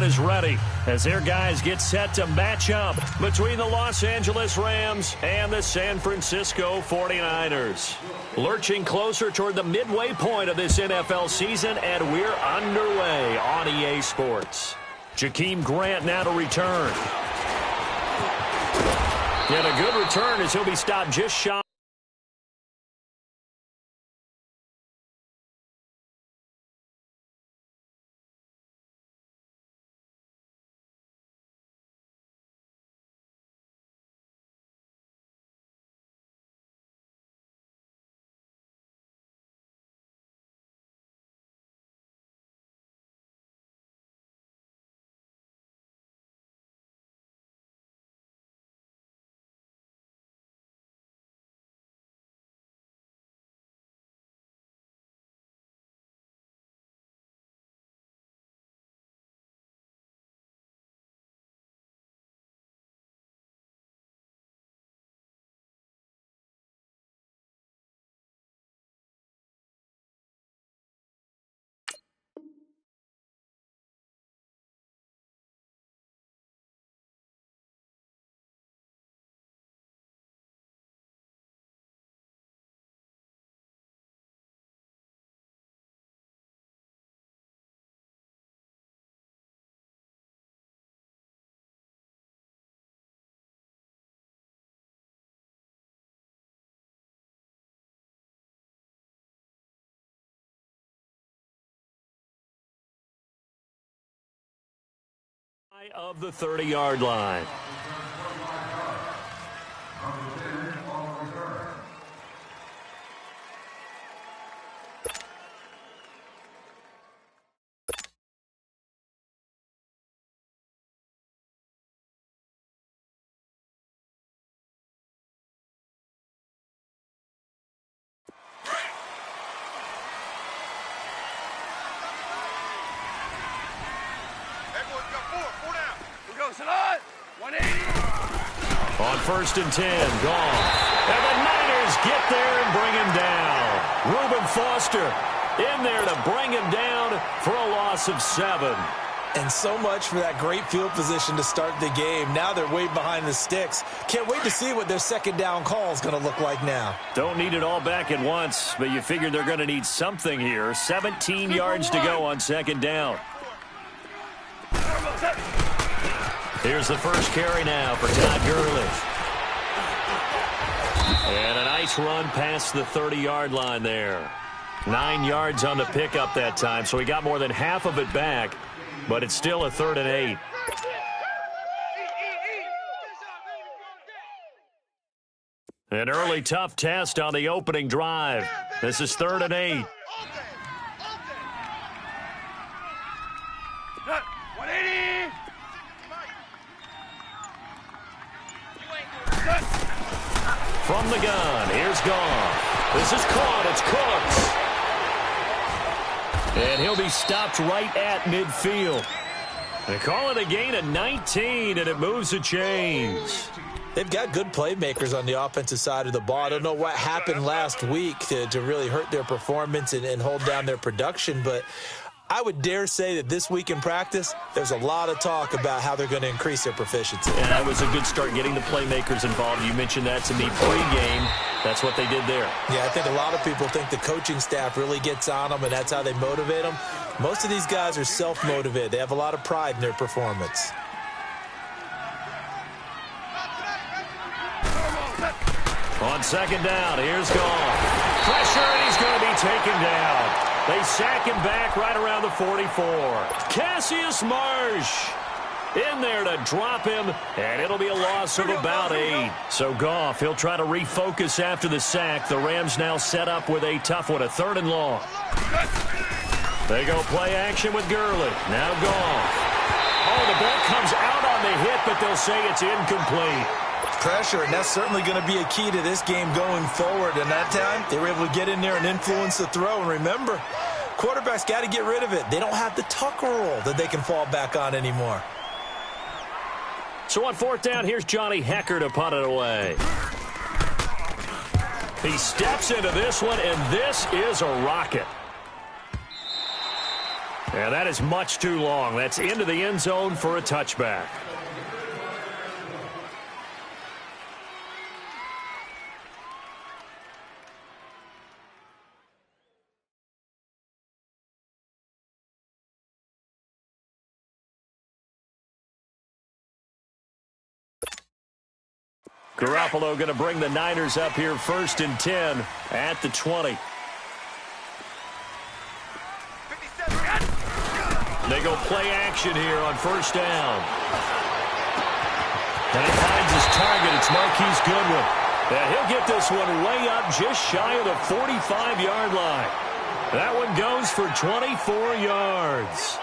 is ready as their guys get set to match up between the Los Angeles Rams and the San Francisco 49ers. Lurching closer toward the midway point of this NFL season, and we're underway on EA Sports. Jakeem Grant now to return. And a good return as he'll be stopped just shy. Of the 30-yard line. On 1st and 10, gone. And the Niners get there and bring him down. Reuben Foster in there to bring him down for a loss of 7. And so much for that great field position to start the game. Now they're way behind the sticks. Can't wait to see what their second down call is going to look like now. Don't need it all back at once, but you figure they're going to need something here. 17 yards to go on 2nd down. Here's the first carry now for Todd Gurley. And a nice run past the 30-yard line there. 9 yards on the pickup that time, so he got more than half of it back, but it's still a 3rd and 8. An early tough test on the opening drive. This is 3rd and 8. From the gun, here's Goff. This is caught, it's Cooks. And he'll be stopped right at midfield. They call it a gain of 19, and it moves the chains. They've got good playmakers on the offensive side of the ball. I don't know what happened last week to really hurt their performance and hold down their production, but I would dare say that this week in practice, there's a lot of talk about how they're going to increase their proficiency. And that was a good start getting the playmakers involved. You mentioned that to me pregame. That's what they did there. Yeah, I think a lot of people think the coaching staff really gets on them, and that's how they motivate them. Most of these guys are self-motivated. They have a lot of pride in their performance. On 2nd down, here's Goff. Pressure, and he's going to be taken down. They sack him back right around the 44. Cassius Marsh in there to drop him, and it'll be a loss of about 8. So Goff, he'll try to refocus after the sack. The Rams now set up with a tough one, a 3rd and long. They go play action with Gurley. Now Goff. Oh, the ball comes out on the hit, but they'll say it's incomplete. Pressure, and that's certainly going to be a key to this game going forward. And that time, they were able to get in there and influence the throw. And remember, quarterbacks got to get rid of it. They don't have the Tucker rule that they can fall back on anymore. So on 4th down, here's Johnny Hecker to punt it away. He steps into this one, and this is a rocket. And that is much too long. That's into the end zone for a touchback. Garoppolo going to bring the Niners up here 1st and 10 at the 20. They go play action here on 1st down. And he finds his target. It's Marquise Goodwin. And he'll get this one way up just shy of the 45-yard line. That one goes for 24 yards.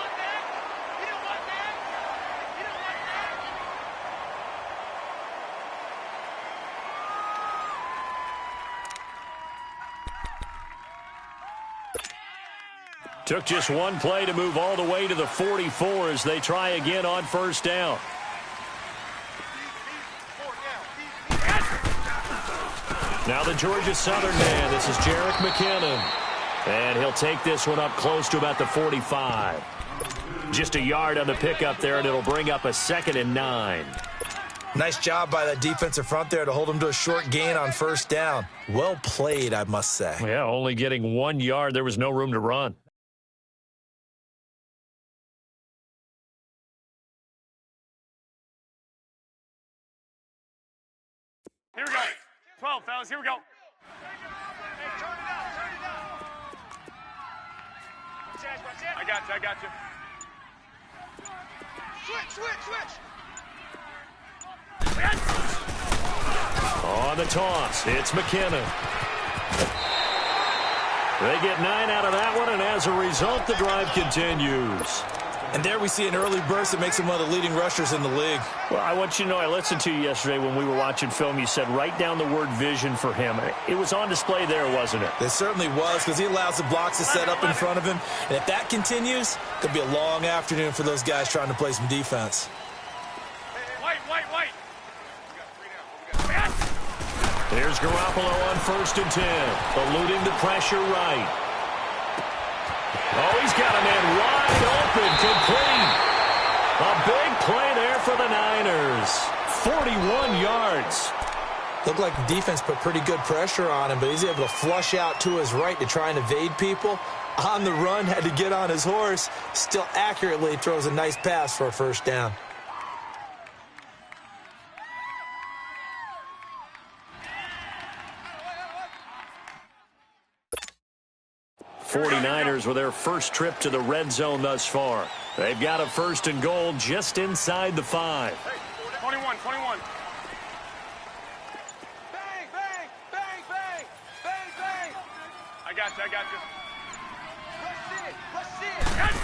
Took just one play to move all the way to the 44 as they try again on 1st down. Now the Georgia Southern man. This is Jerick McKinnon. And he'll take this one up close to about the 45. Just a yard on the pickup there, and it'll bring up a 2nd and 9. Nice job by that defensive front there to hold him to a short gain on 1st down. Well played, I must say. Yeah, only getting 1 yard. There was no room to run. Here we go. 12, fellas. Here we go. I got you. I got you. Switch. On the toss, it's McKinnon. They get 9 out of that one, and as a result, the drive continues. And there we see an early burst that makes him one of the leading rushers in the league. Well, I want you to know, I listened to you yesterday when we were watching film. You said write down the word vision for him. It was on display there, wasn't it? It certainly was, because he allows the blocks to set up in front of him. And if that continues, it could be a long afternoon for those guys trying to play some defense. White. Here's Garoppolo on 1st and 10, eluding the pressure right. Oh, he's got a man wide open, complete. A big play there for the Niners. 41 yards. Looked like the defense put pretty good pressure on him, but he's able to flush out to his right to try and evade people. On the run, had to get on his horse. Still accurately throws a nice pass for a 1st down. 49ers with their first trip to the red zone thus far. They've got a 1st and goal just inside the 5. Hey, 21. Bang. I got you. Rush it.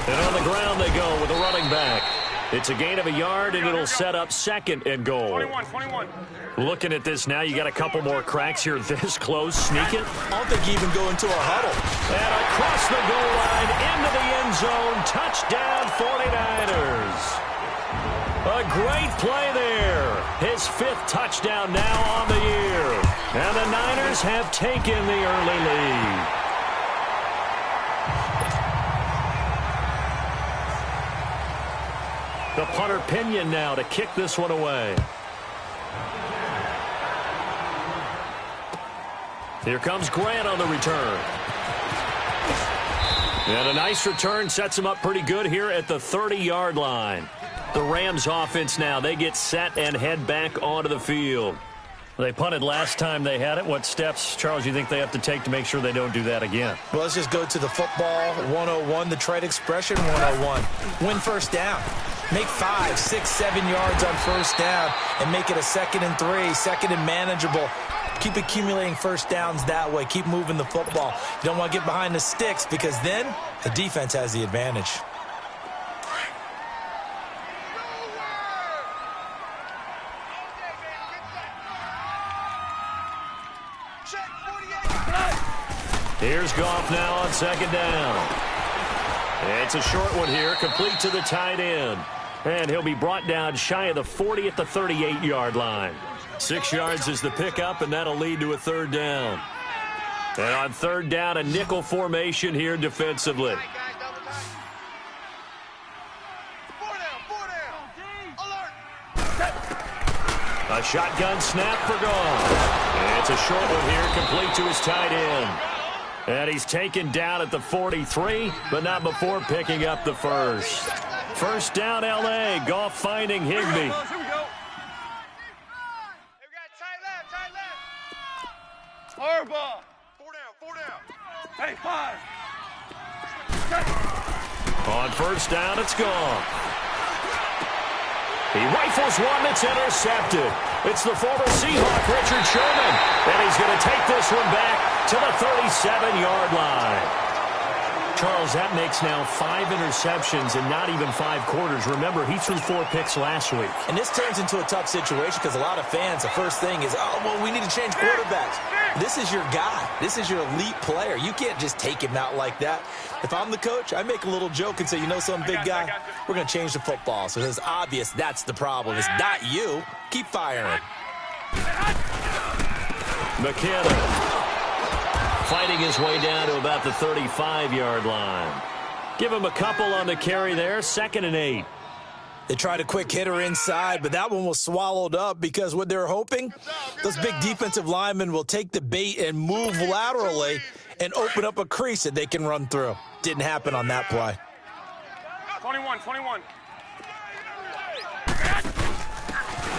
And on the ground they go with a running back. It's a gain of a yard, and it'll set up 2nd and goal. 21. Looking at this now, you got a couple more cracks here this close. Sneak it. I don't think he even go into a huddle. And across the goal line, into the end zone. Touchdown, 49ers. A great play there. His 5th touchdown now on the year. And the Niners have taken the early lead. The punter Pinion now to kick this one away. Here comes Grant on the return. And a nice return sets him up pretty good here at the 30-yard line. The Rams offense now, they get set and head back onto the field. They punted last time they had it. What steps, Charles, you think they have to take to make sure they don't do that again? Well, let's just go to the football 101, the trade expression 101. Win 1st down. Make 5, 6, 7 yards on 1st down and make it a 2nd and 3, 2nd and manageable. Keep accumulating 1st downs that way. Keep moving the football. You don't want to get behind the sticks because then the defense has the advantage. Here's Goff now on 2nd down. It's a short one here, complete to the tight end. And he'll be brought down shy of the 40 at the 38-yard line. 6 yards is the pickup, and that'll lead to a 3rd down. And on third down, a nickel formation here defensively. A shotgun snap for gone. And it's a short one here, complete to his tight end. And he's taken down at the 43, but not before picking up the first. First down, L.A. Goff finding Higbee. Here we go. Hey, we got tight left. Harbaugh. Four down. Hey, 5. On first down, it's gone. He rifles one that's intercepted. It's the former Seahawk, Richard Sherman. And he's going to take this one back to the 37-yard line. Charles, that makes now 5 interceptions in not even 5 quarters. Remember, he threw 4 picks last week. And this turns into a tough situation because a lot of fans, the first thing is, oh, well, we need to change quarterbacks. This is your guy. This is your elite player. You can't just take him out like that. If I'm the coach, I make a little joke and say, you know, some big guy, we're going to change the football. So it's obvious that's the problem. It's not you. Keep firing. McKinnon fighting his way down to about the 35-yard line. Give him a couple on the carry there, 2nd and 8. They tried a quick hitter inside, but that one was swallowed up because what they're hoping, those big defensive linemen will take the bait and move laterally and open up a crease that they can run through. Didn't happen on that play. 21.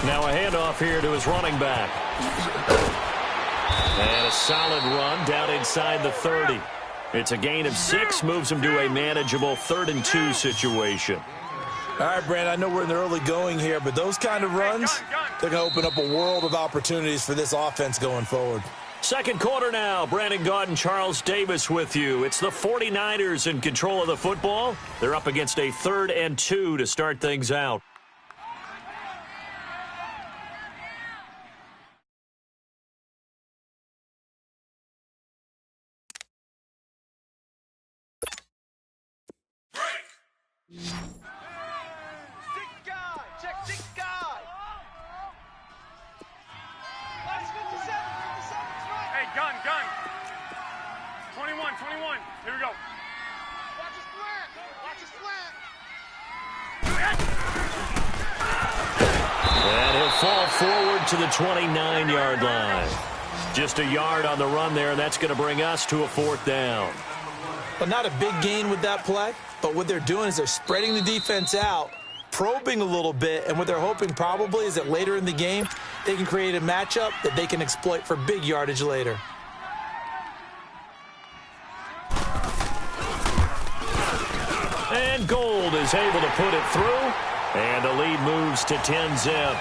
Now a handoff here to his running back. And a solid run down inside the 30. It's a gain of 6, moves him to a manageable 3rd and 2 situation. All right, Brandon, I know we're in the early going here, but those kind of runs, they're going to open up a world of opportunities for this offense going forward. Second quarter now. Brandon Gaudin, Charles Davis with you. It's the 49ers in control of the football. They're up against a 3rd and 2 to start things out. Gun. 21. Here we go. Watch his flat. And he'll fall forward to the 29-yard line. Just a yard on the run there, and that's going to bring us to a 4th down. Well, not a big gain with that play, but what they're doing is they're spreading the defense out, probing a little bit, and what they're hoping probably is that later in the game, they can create a matchup that they can exploit for big yardage later. And Gold is able to put it through, and the lead moves to 10-zip.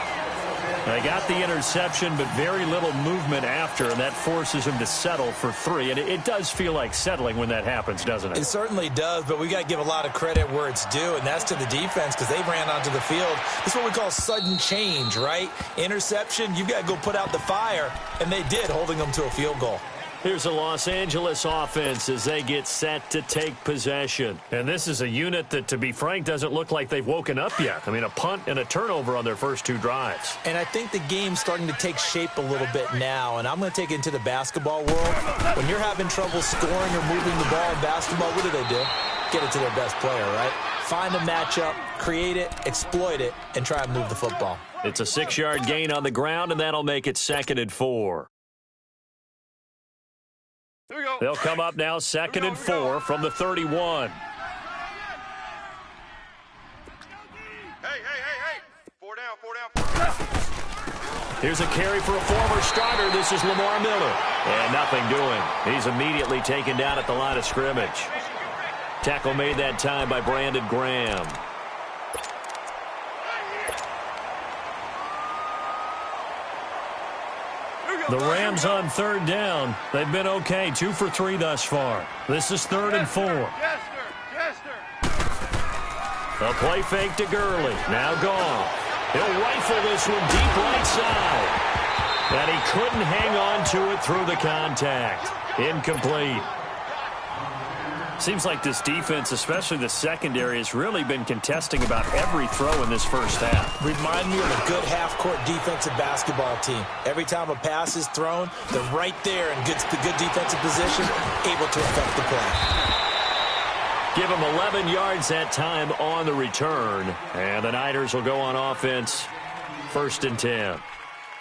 They got the interception, but very little movement after, and that forces him to settle for 3. And it does feel like settling when that happens, doesn't it? It certainly does, but we got to give a lot of credit where it's due, and that's to the defense because they ran onto the field. This is what we call sudden change, right? Interception, you've got to go put out the fire, and they did, holding them to a field goal. Here's the Los Angeles offense as they get set to take possession. And this is a unit that, to be frank, doesn't look like they've woken up yet. I mean, a punt and a turnover on their first 2 drives. And I think the game's starting to take shape a little bit now, and I'm going to take it into the basketball world. When you're having trouble scoring or moving the ball in basketball, what do? Get it to their best player, right? Find a matchup, create it, exploit it, and try and move the football. It's a 6-yard gain on the ground, and that'll make it 2nd and 4. Here we go. They'll come up now 2nd and 4 from the 31. Hey. 4 down. Here's a carry for a former starter. This is Lamar Miller. And nothing doing. He's immediately taken down at the line of scrimmage. Tackle made that time by Brandon Graham. The Rams on 3rd down. They've been okay, 2 for 3 thus far. This is 3rd and 4. Yes, sir. A play fake to Gurley. Now gone. He'll rifle this one deep right side. And he couldn't hang on to it through the contact. Incomplete. Seems like this defense, especially the secondary, has really been contesting about every throw in this first half. Remind me of a good half-court defensive basketball team. Every time a pass is thrown, they're right there in good defensive position, able to affect the play. Give them 11 yards that time on the return. And the Niners will go on offense, 1st and 10.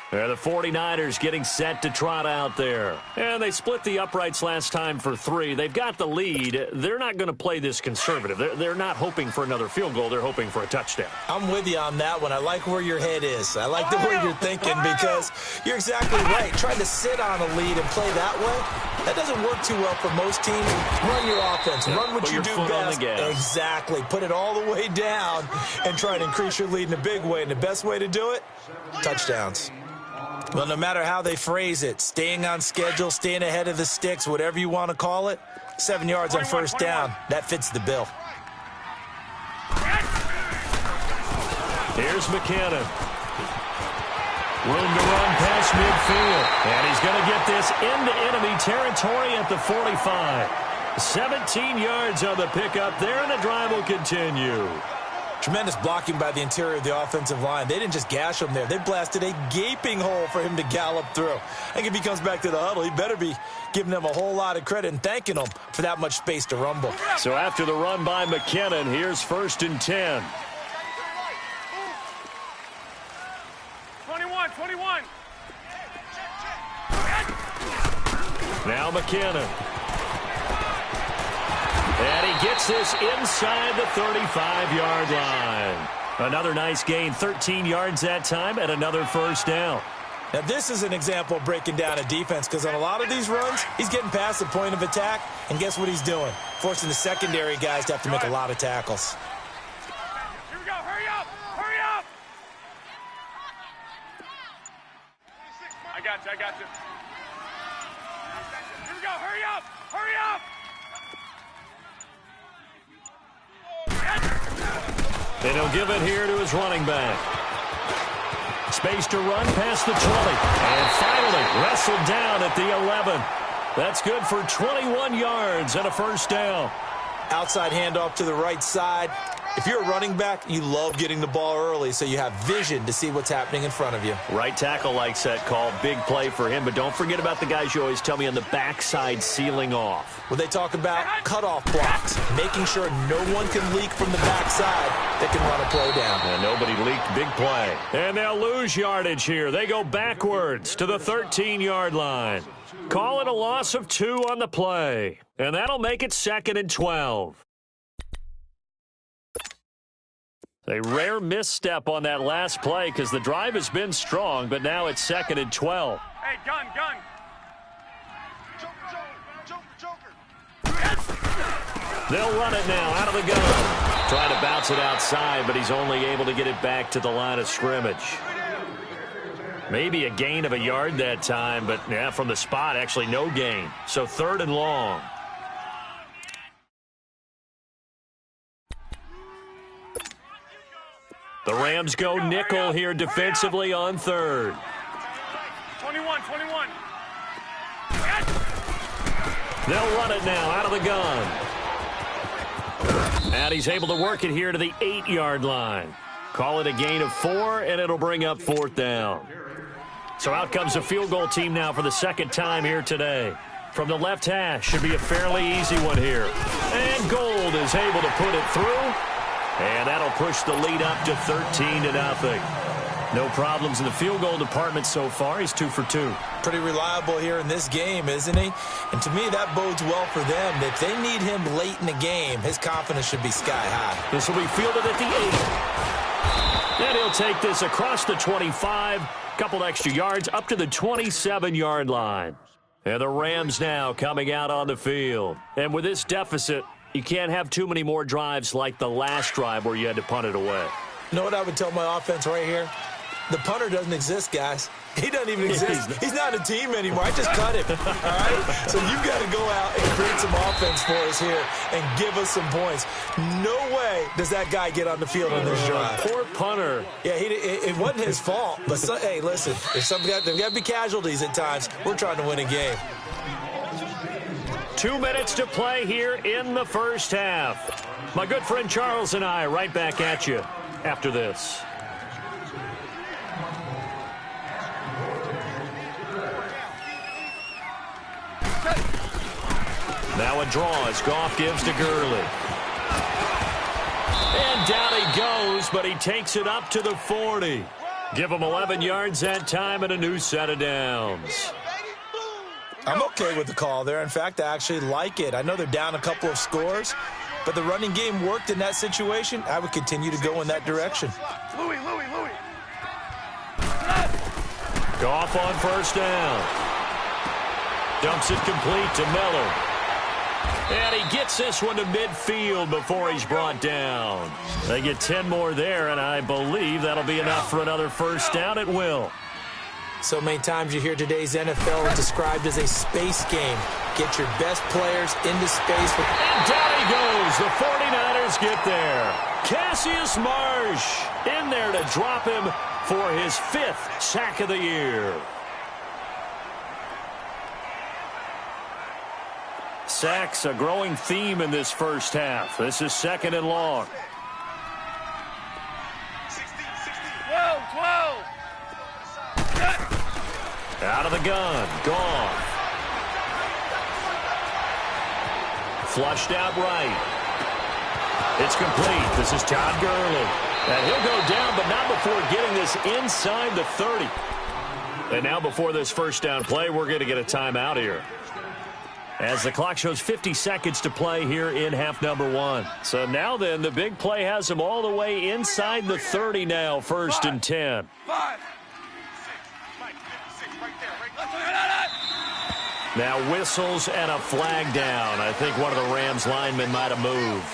The 49ers getting set to trot out there. And they split the uprights last time for 3. They've got the lead. They're not going to play this conservative. They're not hoping for another field goal. They're hoping for a touchdown. I'm with you on that one. I like where your head is. I like the way you're thinking because you're exactly right. Trying to sit on a lead and play that way, that doesn't work too well for most teams. Run your offense. Run what you do best. Exactly. Put it all the way down and try to increase your lead in a big way. And the best way to do it, touchdowns. Well, no matter how they phrase it, staying on schedule, staying ahead of the sticks, whatever you want to call it, 7 yards on first down, that fits the bill. Here's McKinnon. Room to run past midfield. And he's going to get this into enemy territory at the 45. 17 yards on the pickup there, and the drive will continue. Tremendous blocking by the interior of the offensive line. They didn't just gash him there. They blasted a gaping hole for him to gallop through. I think if he comes back to the huddle, he better be giving them a whole lot of credit and thanking them for that much space to rumble. So after the run by McKinnon, here's 1st and 10. 21. Now McKinnon. And he gets this inside the 35-yard line. Another nice gain, 13 yards that time, and another first down. Now, this is an example of breaking down a defense because on a lot of these runs, he's getting past the point of attack, and guess what he's doing? Forcing the secondary guys to have to make a lot of tackles. Here we go. Hurry up. Hurry up. I got you. Here we go. Hurry up. Hurry up. And he'll give it here to his running back. Space to run past the 20. And finally wrestled down at the 11. That's good for 21 yards and a first down. Outside handoff to the right side. If you're a running back, you love getting the ball early so you have vision to see what's happening in front of you. Right tackle likes that call. Big play for him. But don't forget about the guys you always tell me on the backside sealing off. Well, they talk about cutoff blocks, making sure no one can leak from the backside that can run a play down. And nobody leaked. Big play. And they'll lose yardage here. They go backwards to the 13-yard line. Call it a loss of 2 on the play. And that'll make it 2nd and 12. A rare misstep on that last play because the drive has been strong, but now it's 2nd and 12. Hey, gun. They'll run it now out of the gun. Trying to bounce it outside, but he's only able to get it back to the line of scrimmage. Maybe a gain of a yard that time, but yeah, from the spot, actually no gain. So 3rd and long. The Rams go nickel here defensively on 3rd. 21. They'll run it now out of the gun. And he's able to work it here to the 8-yard line. Call it a gain of 4, and it'll bring up 4th down. So out comes the field goal team now for the 2nd time here today. From the left hash, should be a fairly easy one here. And Gold is able to put it through. And that'll push the lead up to 13-0. No problems in the field goal department so far. He's 2 for 2. Pretty reliable here in this game, isn't he? And to me, that bodes well for them. If they need him late in the game, his confidence should be sky high. This will be fielded at the 8. And he'll take this across the 25. Couple extra yards up to the 27-yard line. And the Rams now coming out on the field. And with this deficit, you can't have too many more drives like the last drive where you had to punt it away. You know what I would tell my offense right here? The punter doesn't exist, guys. He doesn't even exist. He's not a team anymore. I just cut him, all right? So you've got to go out and create some offense for us here and give us some points. No way does that guy get on the field on this drive. Poor punter. Yeah, it wasn't his fault. But, hey, listen, there's got to be casualties at times. We're trying to win a game. 2 minutes to play here in the first half. My good friend Charles and I right back at you after this. Now a draw as Goff gives to Gurley. And down he goes, but he takes it up to the 40. Give him 11 yards that time and a new set of downs. I'm okay with the call there. In fact, I actually like it. I know they're down a couple of scores, but the running game worked in that situation. I would continue to go in that direction. Louis. Goff on first down. Dumps it complete to Miller. And he gets this one to midfield before he's brought down. They get 10 more there, and I believe that'll be enough for another first down. It will. So many times you hear today's NFL described as a space game. Get your best players into space. And down he goes. The 49ers get there. Cassius Marsh in there to drop him for his 5th sack of the year. Sacks, a growing theme in this first half. This is 2nd and long. 12. Out of the gun. Goff. Flushed out right. It's complete. This is Todd Gurley. And he'll go down, but not before getting this inside the 30. And now before this first down play, we're going to get a timeout here, as the clock shows 50 seconds to play here in half number 1. So now then, the big play has him all the way inside the 30 now, 1st and 10. 5. Now whistles and a flag down. I think one of the Rams linemen might have moved.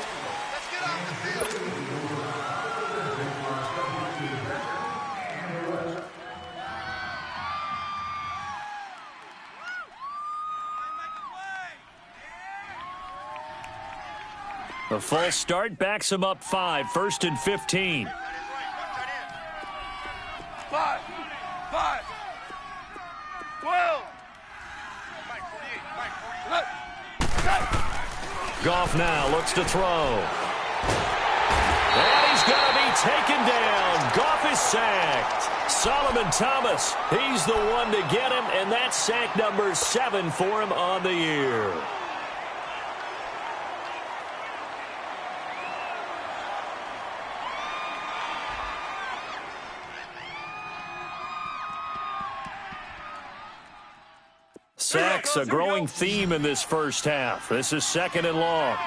The false start backs him up 5, 1st and 15. 5. 12. Goff now looks to throw. And he's going to be taken down. Goff is sacked. Solomon Thomas, he's the one to get him, and that's sack number 7 for him on the year. Sacks, a growing theme in this first half. This is 2nd and long.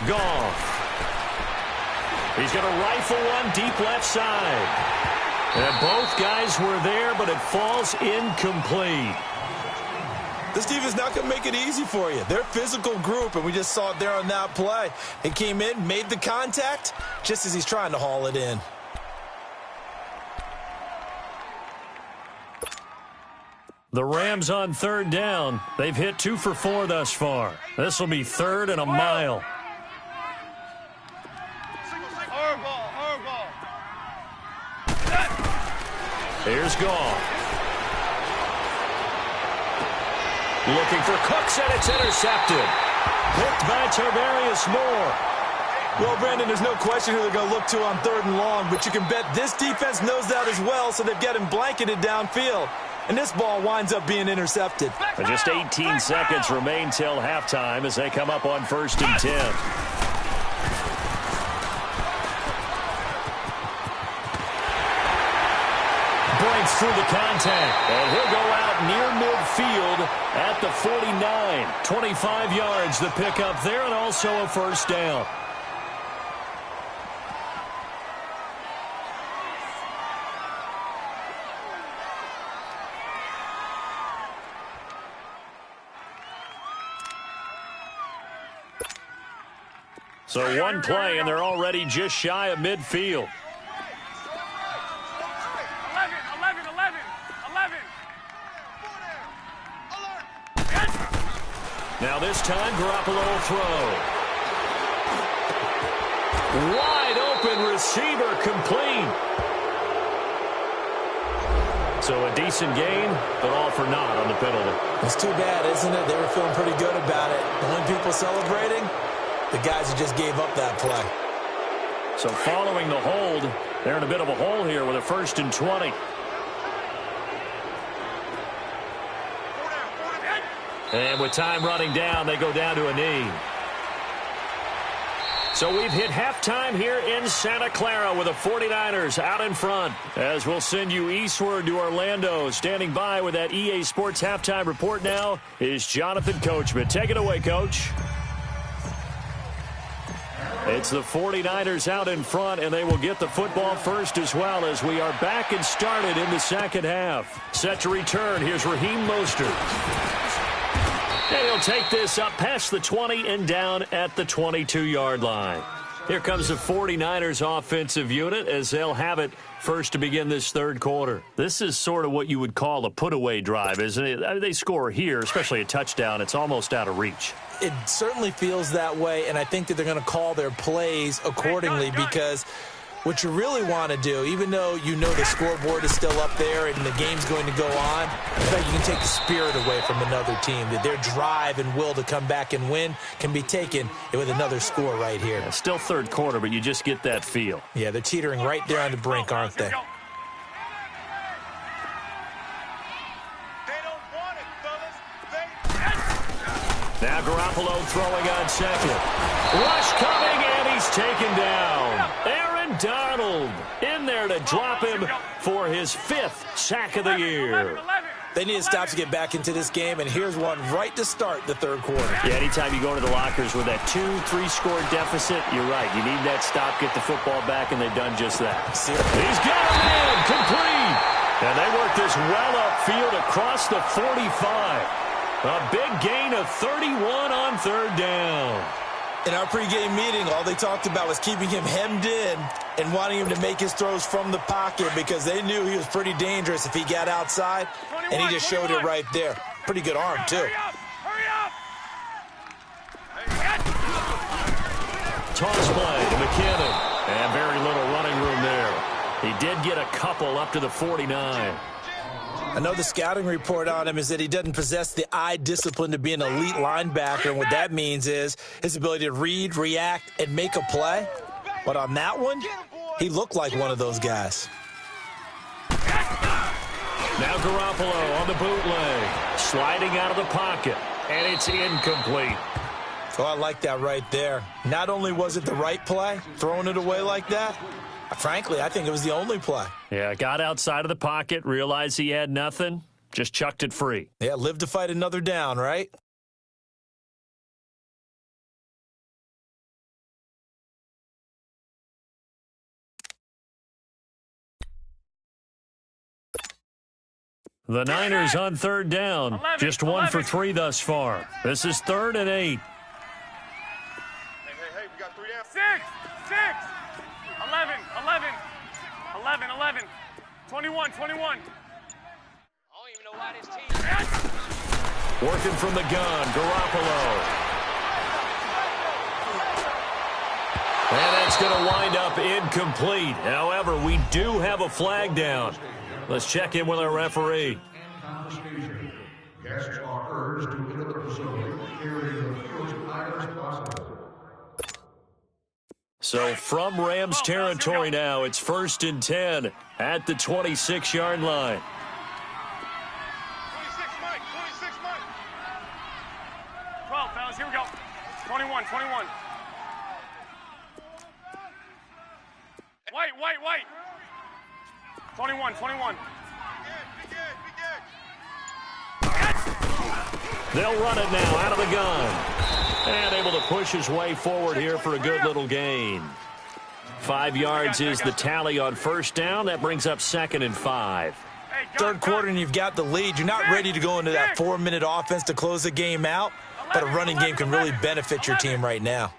Goff. He's going to rifle one deep left side. And both guys were there, but it falls incomplete. This defense not going to make it easy for you. They're a physical group, and we just saw it there on that play. He came in, made the contact, just as he's trying to haul it in. The Rams on 3rd down. They've hit 2 for 4 thus far. This will be 3rd and a mile. Horrible. Here's Goff. Looking for Cooks, and it's intercepted. Picked by Tarvarius Moore. Well, Brandon, there's no question who they're going to look to on 3rd and long, but you can bet this defense knows that as well, so they've got him blanketed downfield. And this ball winds up being intercepted. And just 18 seconds remain till halftime as they come up on 1st and 10. Breaks through the contact, and he'll go out near midfield at the 49. 25 yards the pickup there, and also a first down. So one play, and they're already just shy of midfield. 11. Now this time, Garoppolo throw. Wide open receiver complete. So a decent gain, but all for naught on the penalty. It's too bad, isn't it? They were feeling pretty good about it. The only people celebrating, the guys who just gave up that play. So following the hold, they're in a bit of a hole here with a 1st and 20. And with time running down, they go down to a knee. So we've hit halftime here in Santa Clara with the 49ers out in front. As we'll send you eastward to Orlando. Standing by with that EA Sports halftime report now is Jonathan Coachman. Take it away, Coach. It's the 49ers out in front, and they will get the football first as well as we are back and started in the second half. Set to return. Here's Raheem Mostert. And he'll take this up past the 20 and down at the 22-yard line. Here comes the 49ers offensive unit as they'll have it first to begin this third quarter. This is sort of what you would call a put-away drive, isn't it? I mean, they score here, especially a touchdown. It's almost out of reach. It certainly feels that way, and I think that they're going to call their plays accordingly because what you really want to do, even though you know the scoreboard is still up there and the game's going to go on, in fact, you can take the spirit away from another team, that their drive and will to come back and win can be taken with another score right here. Yeah, still third quarter, but you just get that feel. Yeah, they're teetering right there on the brink, aren't they? Now Garoppolo throwing on second. Rush coming, and he's taken down. Aaron Donald in there to drop him for his 5th sack of the year. They need to stop to get back into this game, and here's one right to start the third quarter. Yeah, anytime you go into the lockers with that 2-3 score deficit, you're right. You need that stop, get the football back, and they've done just that. He's got him in, complete. And they work this well upfield across the 45. A big gain of 31 on third down. In our pregame meeting, all they talked about was keeping him hemmed in and wanting him to make his throws from the pocket because they knew he was pretty dangerous if he got outside, and he just showed it right there. Pretty good arm, too. Hurry up! Toss play to McKinnon. And very little running room there. He did get a couple up to the 49. I know the scouting report on him is that he doesn't possess the eye discipline to be an elite linebacker, and what that means is his ability to read, react, and make a play. But on that one, he looked like one of those guys. Now Garoppolo on the bootleg, sliding out of the pocket, and it's incomplete. Oh, I like that right there. Not only was it the right play, throwing it away like that, frankly, I think it was the only play. Yeah, got outside of the pocket, realized he had nothing, just chucked it free. Yeah, live to fight another down, right? The Niners on third down, just 1 for 3 thus far. This is 3rd and 8. Hey, we got 3 down. 6, 11, 21. I don't even know why this team. Working from the gun, Garoppolo. And that's going to wind up incomplete. However, we do have a flag down. Let's check in with our referee. Guests are urged to enter the facility carrying the fewest items possible. So from Rams territory now, it's 1st and 10 at the 26-yard line. 26, Mike. 12, fellas, here we go. 21. White. 21. Be good. They'll run it now out of the gun. And able to push his way forward here for a good little gain. 5 yards is the tally on first down. That brings up 2nd and 5. Third quarter and you've got the lead. You're not ready to go into that 4-minute offense to close the game out, but a running game can really benefit your team right now.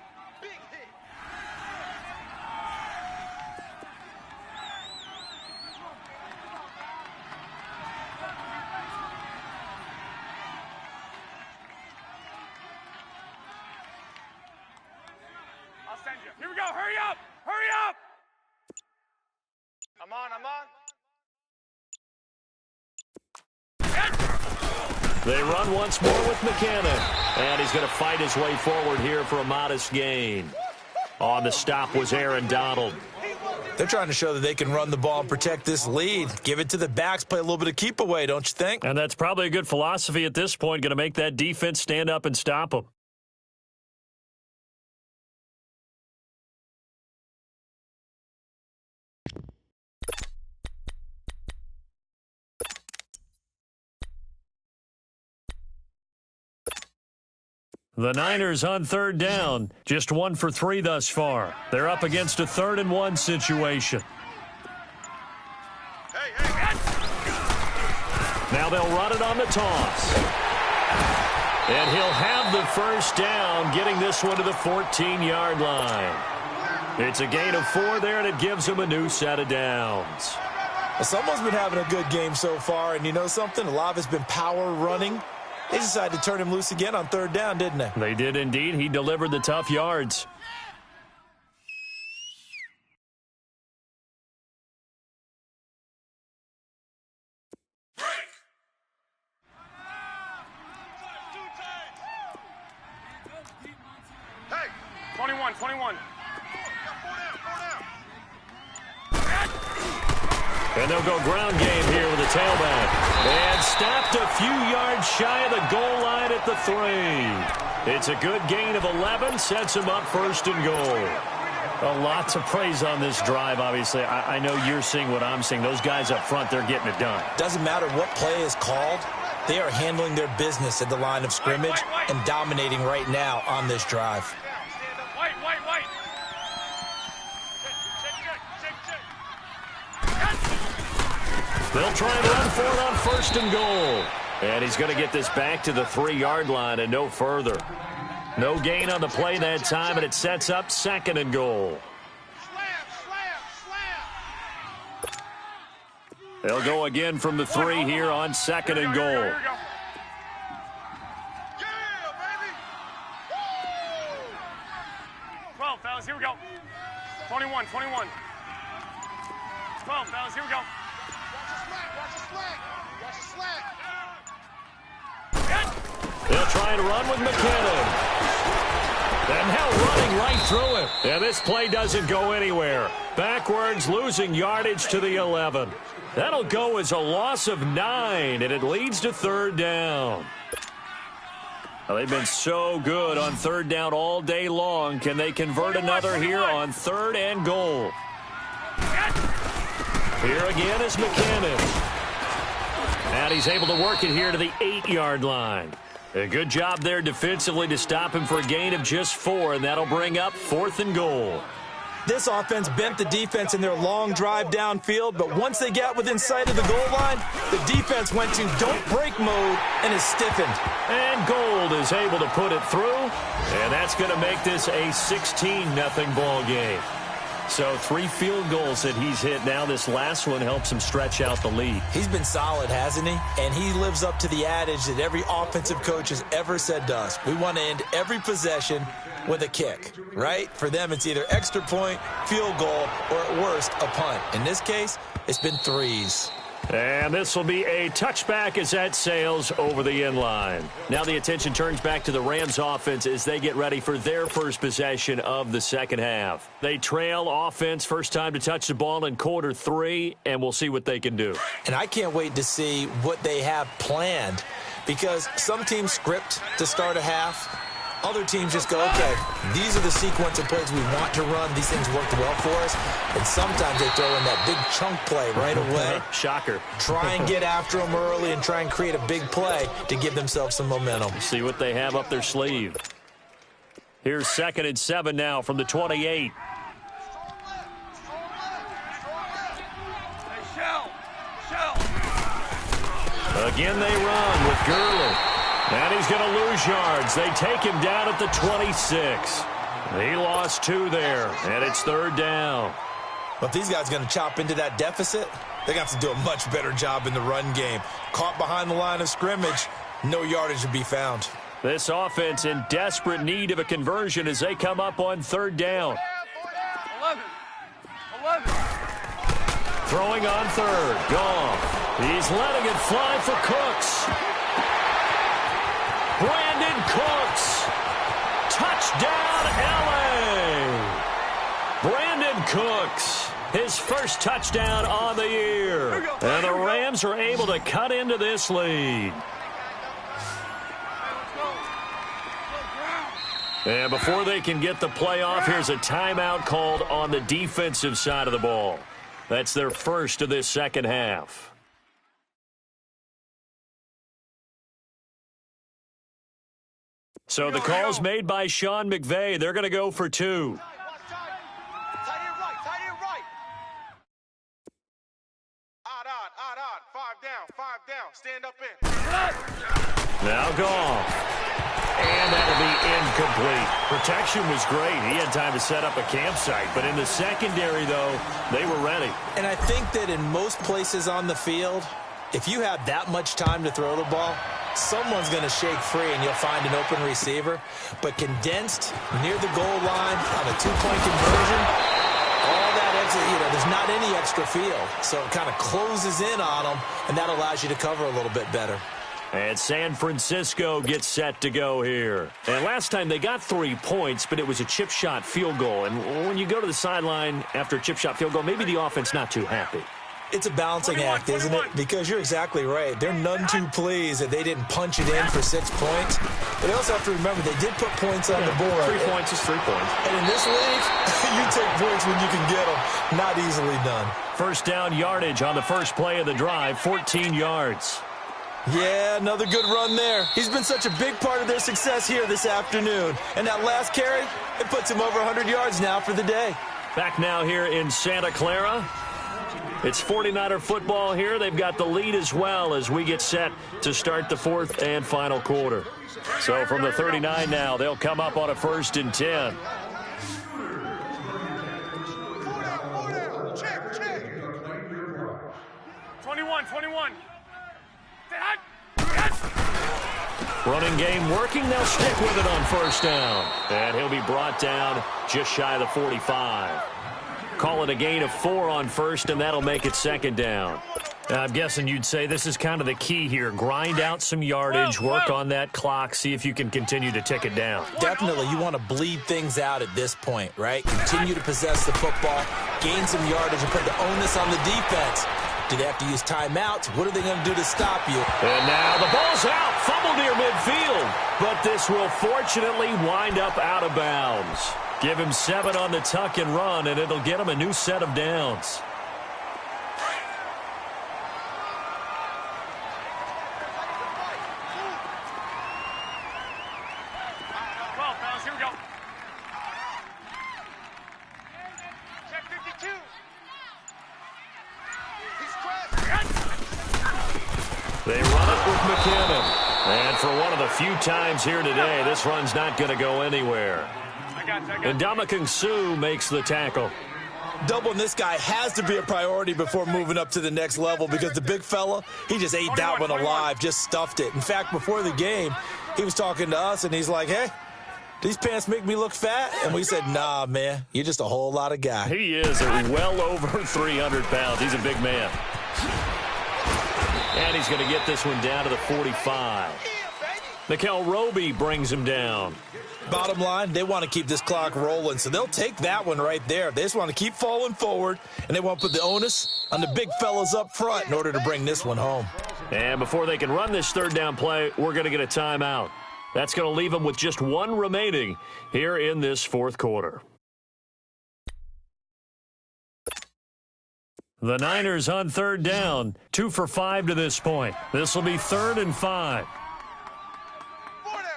I'll send you. Here we go. Hurry up. I'm on. They run once more with McKinnon. And he's going to fight his way forward here for a modest gain. On the stop was Aaron Donald. They're trying to show that they can run the ball and protect this lead. Give it to the backs, play a little bit of keep away, don't you think? And that's probably a good philosophy at this point, going to make that defense stand up and stop them. The Niners on third down, just 1 for 3 thus far. They're up against a 3rd and 1 situation. Now they'll run it on the toss. And he'll have the first down, getting this one to the 14-yard line. It's a gain of 4 there, and it gives him a new set of downs. Well, someone's been having a good game so far, and you know something? A lot of it's been power running. They decided to turn him loose again on 3rd down, didn't they? They did indeed. He delivered the tough yards. Hey, 21. And they'll go ground game here with a tailback. And stopped a few yards shy of the goal line at the 3. It's a good gain of 11, sets him up 1st and goal. Lots of praise on this drive, obviously. I know you're seeing what I'm seeing. Those guys up front, they're getting it done. Doesn't matter what play is called. They are handling their business at the line of scrimmage and dominating right now on this drive. White. They'll try and run for it on 1st and goal. And he's going to get this back to the 3-yard line and no further. No gain on the play that time, and it sets up 2nd and goal. They'll go again from the 3 here on 2nd and goal. Here we go. 12, fellas, here we go. 21. 12, fellas, here we go. They'll try and run with McKinnon. And now running right through it. And this play doesn't go anywhere. Backwards, losing yardage to the 11. That'll go as a loss of 9, and it leads to 3rd down. Well, they've been so good on 3rd down all day long. Can they convert another here on 3rd and goal? Here again is McKinnon. And he's able to work it here to the 8-yard line. A good job there defensively to stop him for a gain of just 4, and that'll bring up 4th and goal. This offense bent the defense in their long drive downfield, but once they got within sight of the goal line, the defense went to don't break mode and is stiffened. And Gold is able to put it through, and that's going to make this a 16-0 ball game. So 3 field goals that he's hit now. This last one helps him stretch out the lead. He's been solid, hasn't he? And he lives up to the adage that every offensive coach has ever said to us. We want to end every possession with a kick, right? For them, it's either extra point, field goal, or at worst, a punt. In this case, it's been 3s. And this will be a touchback as that sails over the end line. Now the attention turns back to the Rams offense as they get ready for their first possession of the second half. They trail offense, first time to touch the ball in quarter 3, and we'll see what they can do. And I can't wait to see what they have planned, because some teams script to start a half. Other teams just go, okay, these are the sequence of plays we want to run. These things worked well for us. And sometimes they throw in that big chunk play right away. Shocker. Try and get after them early and try and create a big play to give themselves some momentum. See what they have up their sleeve. Here's 2nd and 7 now from the 28. Again they run with Gurley. And he's going to lose yards. They take him down at the 26. He lost 2 there, and it's 3rd down. But these guys are going to chop into that deficit. They're going to have to do a much better job in the run game. Caught behind the line of scrimmage, no yardage to be found. This offense in desperate need of a conversion as they come up on 3rd down. 11. Throwing on 3rd. Goff. He's letting it fly for Cooks. touchdown, L.A. Brandon Cooks, his first touchdown on the year. And the Rams are able to cut into this lead. And before they can get the play off, here's a timeout called on the defensive side of the ball. That's their first of this second half. So the call's made by Sean McVay. They're going to go for two. Five down. Stand up in. Now gone. And that'll be incomplete. Protection was great. He had time to set up a campsite. But in the secondary, though, they were ready. And I think that in most places on the field, if you have that much time to throw the ball, someone's going to shake free and you'll find an open receiver. But condensed near the goal line on a two-point conversion, all that extra, there's not any extra field. So it kind of closes in on them, and that allows you to cover a little bit better. And San Francisco gets set to go here. And last time they got 3 points, but it was a chip shot field goal. And when you go to the sideline after a chip shot field goal, maybe the offense not too happy. It's a balancing act, isn't it? Because you're exactly right. They're none too pleased that they didn't punch it in for 6 points. But they also have to remember they did put points on the board. 3 points is 3 points. And in this league, you take points when you can get them. Not easily done. First down yardage on the first play of the drive, 14 yards. Yeah, another good run there. He's been such a big part of their success here this afternoon. And that last carry, it puts him over 100 yards now for the day. Back now here in Santa Clara. It's 49er football here. They've got the lead as well as we get set to start the fourth and final quarter. So from the 39 now, they'll come up on a 1st and 10. Check. 21. Running game working. They'll stick with it on first down. And he'll be brought down just shy of the 45. Call it a gain of 4 on first, and that'll make it 2nd down. I'm guessing you'd say this is kind of the key here. Grind out some yardage, work on that clock, see if you can continue to tick it down. Definitely, you want to bleed things out at this point, right? Continue to possess the football, gain some yardage, and put the onus on the defense. Do they have to use timeouts? What are they going to do to stop you? And now the ball's out. Fumble near midfield. But this will fortunately wind up out of bounds. Give him 7 on the tuck and run, and it'll get him a new set of downs. 12, fellas, here we go. Check 52. They run it with McKinnon. And for one of the few times here today, this run's not going to go anywhere. And Ndamukong Suh makes the tackle. Doubling this guy has to be a priority before moving up to the next level because the big fella, he just ate that one alive, just stuffed it. In fact, before the game, he was talking to us, and he's like, hey, these pants make me look fat? And we said, nah, man, you're just a whole lot of guy. He is well over 300 pounds. He's a big man. And he's going to get this one down to the 45. Mikel Roby brings him down. Bottom line, they want to keep this clock rolling, so they'll take that one right there. They just want to keep falling forward, and they want to put the onus on the big fellas up front in order to bring this one home. And before they can run this 3rd down play, we're going to get a timeout. That's going to leave them with just 1 remaining here in this 4th quarter. The Niners on 3rd down, 2 for 5 to this point. This will be 3rd and 5. 4 down.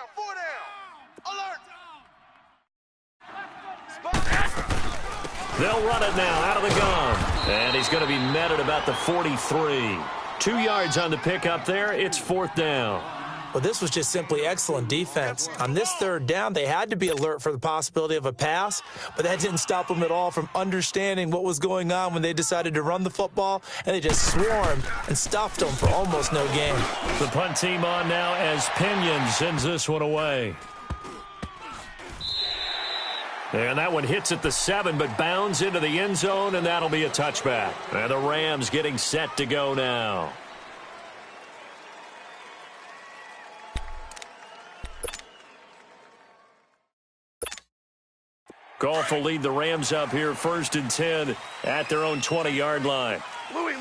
Alert. They'll run it now out of the gun. And he's going to be met at about the 43. 2 yards on the pickup there. It's 4th down. Well, this was just simply excellent defense. On this 3rd down, they had to be alert for the possibility of a pass, but that didn't stop them at all from understanding what was going on when they decided to run the football, and they just swarmed and stuffed them for almost no gain. The punt team on now as Pinion sends this one away. And that one hits at the 7, but bounds into the end zone, and that'll be a touchback. And the Rams getting set to go now. Goff will lead the Rams up here 1st and 10 at their own 20-yard line. Louis.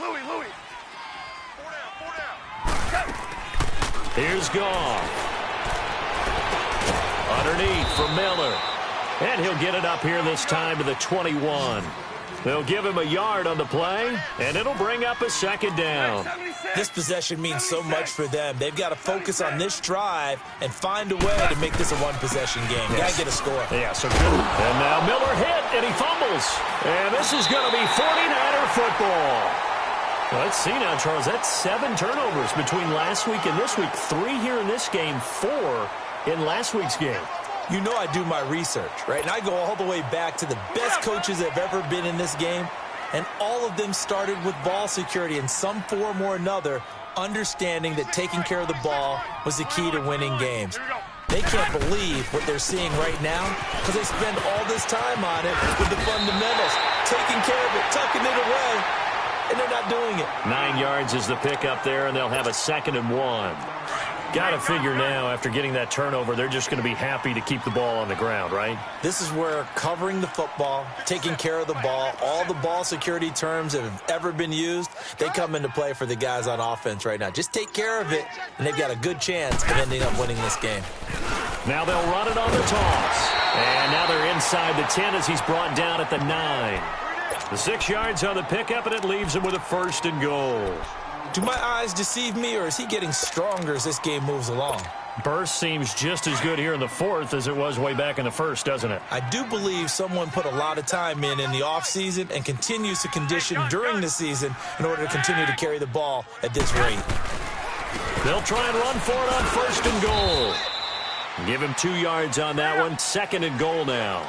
Here's Goff. Underneath for Miller. And he'll get it up here this time to the 21. They'll give him a yard on the play, and it'll bring up a 2nd down. This possession means so much for them. They've got to focus on this drive and find a way to make this a one-possession game. Yes. Got to get a score. Yeah, so good. And now Miller hit, and he fumbles. And this is going to be 49er football. Let's see now, Charles. That's 7 turnovers between last week and this week. 3 here in this game, 4 in last week's game. You know I do my research, right? And I go all the way back to the best coaches that have ever been in this game, and all of them started with ball security in some form or another, understanding that taking care of the ball was the key to winning games. They can't believe what they're seeing right now because they spend all this time on it with the fundamentals, taking care of it, tucking it away, and they're not doing it. 9 yards is the pick up there, and they'll have a 2nd and 1. Got to figure now, after getting that turnover, they're just going to be happy to keep the ball on the ground, right? This is where covering the football, taking care of the ball, all the ball security terms that have ever been used, they come into play for the guys on offense right now. Just take care of it, and they've got a good chance of ending up winning this game. Now they'll run it on the toss. And now they're inside the 10 as he's brought down at the 9. The 6 yards on the pickup, and it leaves him with a 1st and goal. Do my eyes deceive me, or is he getting stronger as this game moves along? Burst seems just as good here in the 4th as it was way back in the 1st, doesn't it? I do believe someone put a lot of time in the offseason and continues to condition during the season in order to continue to carry the ball at this rate. They'll try and run for it on 1st and goal. Give him 2 yards on that one. 2nd and goal now.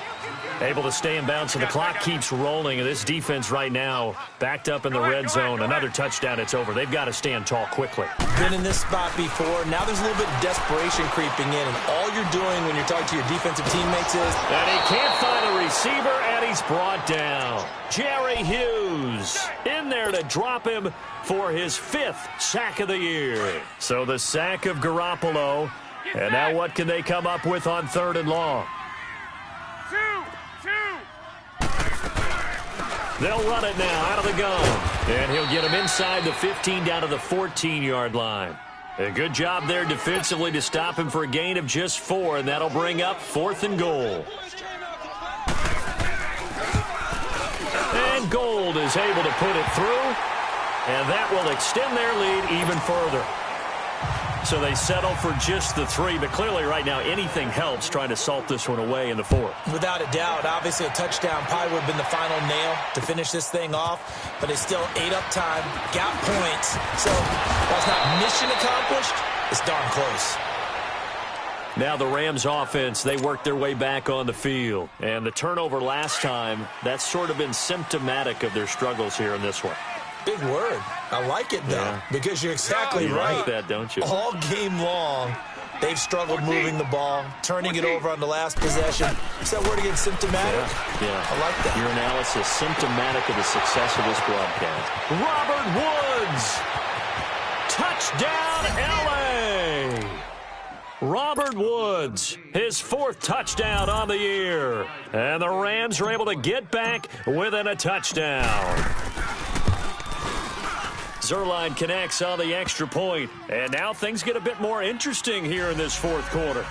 Able to stay in bounds, and the clock keeps rolling. And this defense right now backed up in the red zone. Another touchdown, it's over. They've got to stand tall quickly. Been in this spot before. Now there's a little bit of desperation creeping in, and all you're doing when you're talking to your defensive teammates is... And he can't find a receiver, and he's brought down. Jerry Hughes in there to drop him for his 5th sack of the year. So the sack of Garoppolo. And now what can they come up with on 3rd and long? 2. They'll run it now out of the gun. And he'll get him inside the 15 down to the 14-yard line. A good job there defensively to stop him for a gain of just 4, and that'll bring up 4th and goal. And Gold is able to put it through, and that will extend their lead even further. So they settle for just the 3, but clearly right now anything helps trying to salt this one away in the 4th. Without a doubt, obviously a touchdown probably would have been the final nail to finish this thing off, but it's still ate up time, got points. So while it's not mission accomplished, it's darn close. Now the Rams offense, they worked their way back on the field. And the turnover last time, that's sort of been symptomatic of their struggles here in this one. Big word. I like it, though, because you're exactly right. You like that, don't you? All game long, they've struggled moving the ball, turning it over on the last possession. Is that word again, symptomatic? Yeah. I like that. Your analysis, symptomatic of the success of this broadcast. Robert Woods. Touchdown, L.A. Robert Woods, his 4th touchdown on the year. And the Rams are able to get back within a touchdown. Zerline connects on the extra point, and now things get a bit more interesting here in this 4th quarter.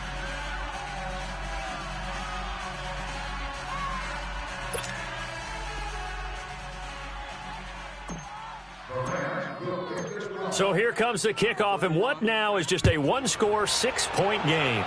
So here comes the kickoff, and what now is just a 1-score, 6-point game.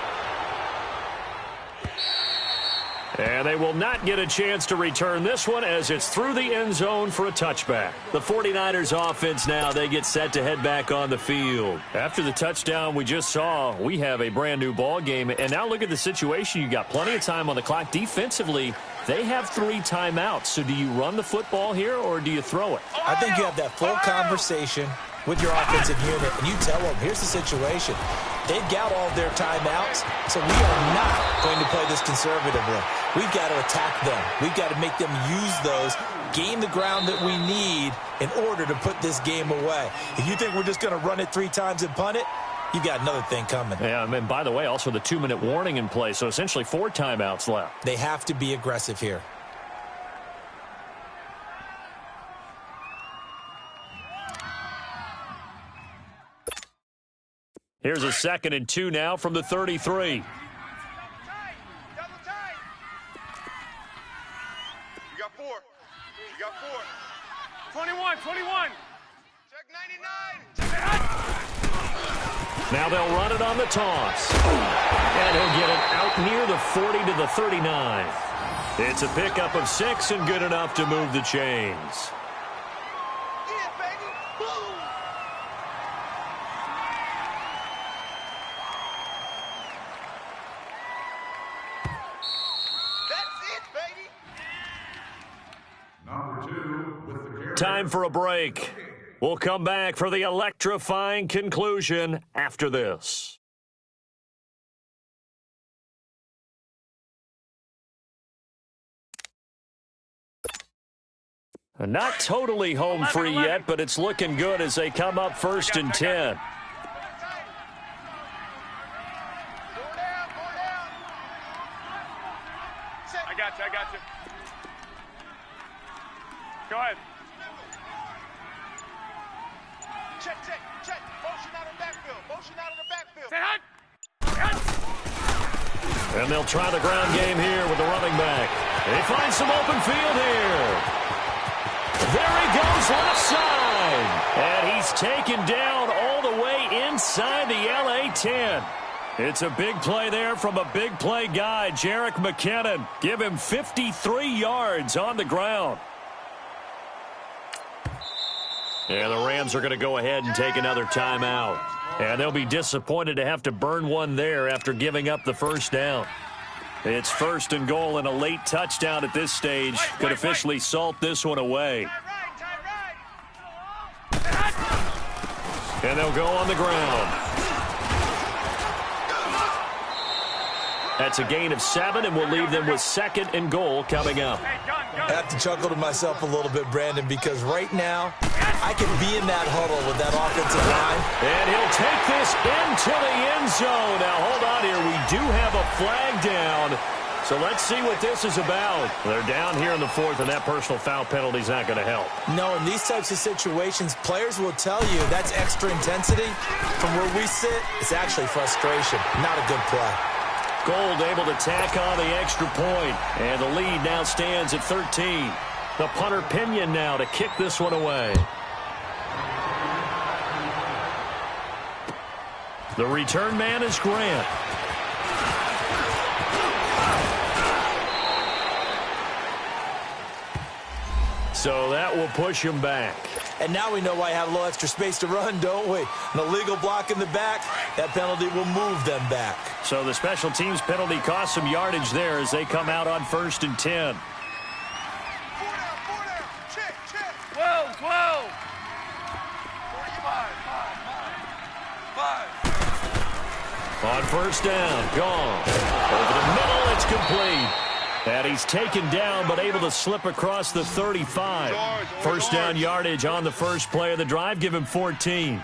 And they will not get a chance to return this one as it's through the end zone for a touchback. The 49ers offense now, they get set to head back on the field. After the touchdown we just saw, we have a brand new ball game. And now look at the situation. You got plenty of time on the clock. Defensively, they have 3 timeouts. So do you run the football here or do you throw it? I think you have that full conversation with your offensive unit, and you tell them, here's the situation. They've got all of their timeouts, so we are not going to play this conservatively. We've got to attack them. We've got to make them use those, gain the ground that we need in order to put this game away. If you think we're just going to run it 3 times and punt it, you got another thing coming. Yeah, and by the way, also the 2-minute warning in play, so essentially 4 timeouts left. They have to be aggressive here. Here's a 2nd and 2 now from the 33. Double tight. You got 4. You got 4. 21. Check 99. Now they'll run it on the toss. And he'll get it out near the 40 to the 39. It's a pickup of 6 and good enough to move the chains. Time for a break. We'll come back for the electrifying conclusion after this. Not totally home free yet, but it's looking good as they come up 1st and 10. I got you. Go ahead. Check. Motion out of the backfield. Say hut. And they'll try the ground game here with the running back. They find some open field here. There he goes left side. And he's taken down all the way inside the LA 10. It's a big play there from a big play guy, Jerick McKinnon. Give him 53 yards on the ground. And the Rams are going to go ahead and take another timeout. And they'll be disappointed to have to burn one there after giving up the first down. It's 1st and goal and a late touchdown at this stage could officially salt this one away. And they'll go on the ground. That's a gain of 7, and we'll leave them with 2nd and goal coming up. I have to chuckle to myself a little bit, Brandon, because right now I can be in that huddle with that offensive line. And he'll take this into the end zone. Now, hold on here. We do have a flag down. So let's see what this is about. They're down here in the 4th, and that personal foul penalty is not going to help. No, in these types of situations, players will tell you that's extra intensity. From where we sit, it's actually frustration, not a good play. Gold able to tack on the extra point, and the lead now stands at 13. The punter Pinion now to kick this one away. The return man is Grant. So that will push him back. And now we know why I have a little extra space to run, don't we? An illegal block in the back, that penalty will move them back. So the special teams penalty costs some yardage there as they come out on 1st and 10. 4 down. Check. Whoa. 5. On 1st down, gone. Over the middle, it's complete. And he's taken down, but able to slip across the 35. 1st down yardage on the first play of the drive. Give him 14.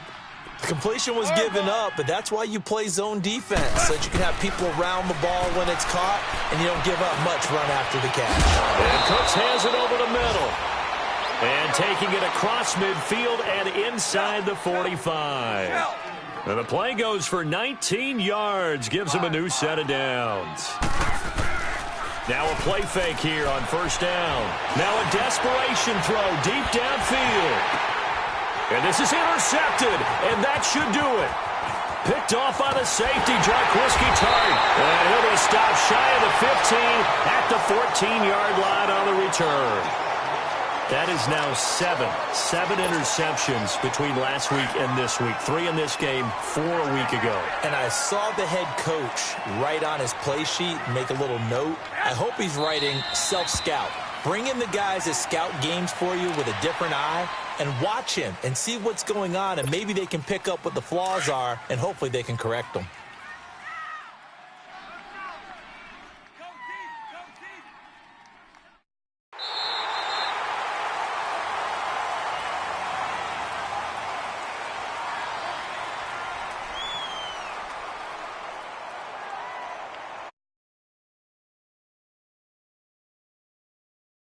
The completion was given up, but that's why you play zone defense, so that you can have people around the ball when it's caught, and you don't give up much run after the catch. And Cooks has it over the middle. And taking it across midfield and inside the 45. And the play goes for 19 yards, gives him a new set of downs. Now a play fake here on 1st down. Now a desperation throw deep downfield. And this is intercepted, and that should do it. Picked off by the safety, Jarquiski Tart. And he'll be stopped shy of the 15 at the 14-yard line on the return. That is now 7 interceptions between last week and this week. 3 in this game, 4 a week ago. And I saw the head coach write on his play sheet, make a little note. I hope he's writing self-scout. Bring in the guys that scout games for you with a different eye and watch him and see what's going on, and maybe they can pick up what the flaws are, and hopefully they can correct them.